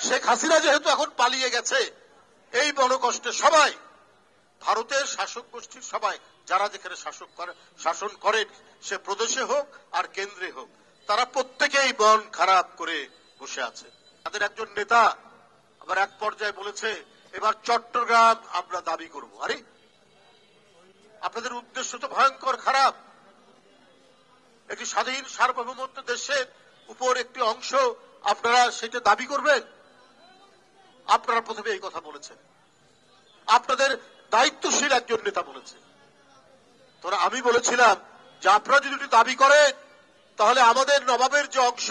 শেখ হাসিনা যেহেতু এখন পালিয়ে গেছে, এই বড় কষ্টে সবাই ভারতের শাসক গোষ্ঠীর সবাই যারা যেখানে শাসন করেন, সে প্রদেশে হোক আর কেন্দ্রে হোক, তারা প্রত্যেকেই মন খারাপ করে বসে আছে। তাদের একজন নেতা আবার এক পর্যায়ে বলেছে, এবার চট্টগ্রাম আমরা দাবি করব। আরে আপনাদের উদ্দেশ্য তো ভয়ঙ্কর খারাপ। একটি স্বাধীন সার্বভৌমত্ব দেশের উপর একটি অংশ আপনারা সেটা দাবি করবেন। আপনারা প্রথমে এই কথা বলেছেন, আপনাদের দায়িত্বশীল একজন নেতা বলেছে। তোরা আমি বলেছিলাম যে আপনারা যদি দাবি করেন তাহলে আমাদের নবাবের যে অংশ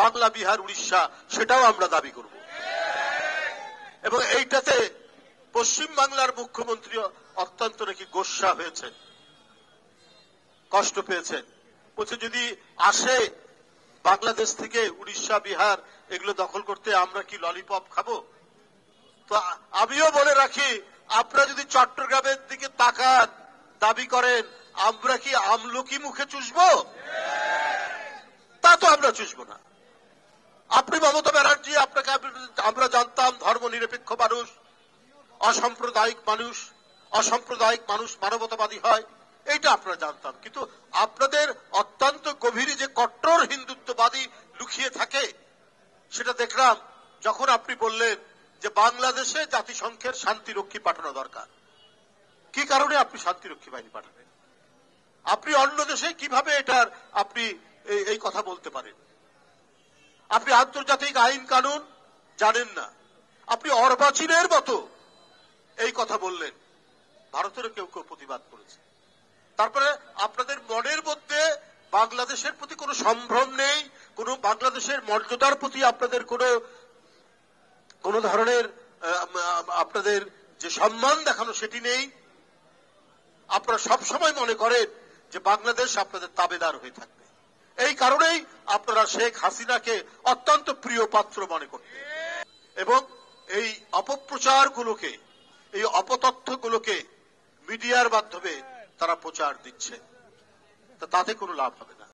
বাংলা, বিহার, উড়িষ্যা, সেটাও আমরা দাবি করব। এবং এইটাতে পশ্চিম বাংলার মুখ্যমন্ত্রী অত্যন্ত নাকি গোস্বা হয়েছেন, কষ্ট পেয়েছেন। বলছে যদি আসে বাংলাদেশ থেকে উড়িষ্যা, বিহার এগুলো দখল করতে, আমরা কি ললিপপ খাবো? তো আমিও বলে রাখি, আপনারা যদি চট্টগ্রামের দিকে তাকান, দাবি করেন, আমরা কি আমলকি মুখে চুষবো? তা তো আমরা চুষবো না। আপনি মমতা ব্যানার্জি, আপনাকে আমরা জানতাম ধর্ম নিরপেক্ষ মানুষ, অসাম্প্রদায়িক মানুষ মানবতাবাদী হয়, এইটা আপনারা জানতাম। কিন্তু আপনাদের অত্যন্ত গভীরে যে কট্টর হিন্দুত্ববাদী লুকিয়ে থাকে, সেটা দেখলাম যখন আপনি বললেন যে বাংলাদেশে জাতিসংঘের শান্তিরক্ষী পাঠানো দরকার। কি কারণে আপনি শান্তিরক্ষী বাহিনী পাঠাবেন? আপনি অন্য দেশে কিভাবে এটার আপনি এই কথা বলতে পারেন? আপনি আন্তর্জাতিক আইন কানুন জানেন না, আপনি অর্বাচীনের মতো এই কথা বললেন। ভারতেরও কেউ কেউ প্রতিবাদ করেছে। তারপরে আপনাদের মনের মধ্যে বাংলাদেশের প্রতি কোনো সম্ভ্রম নেই, কোনো বাংলাদেশের মর্যাদার প্রতি আপনাদের কোনো ধরনের আপনাদের যে সম্মান দেখানো সেটি নেই। আপনারা সবসময় মনে করেন যে বাংলাদেশ আপনাদের তাবেদার হয়ে থাকবে। এই কারণেই আপনারা শেখ হাসিনাকে অত্যন্ত প্রিয় পাত্র মনে করতেন এবং এই অপপ্রচারগুলোকে, এই অপতথ্যগুলোকে মিডিয়ার মাধ্যমে তারা প্রচার দিচ্ছে। তাতে কোনো লাভ হবে না।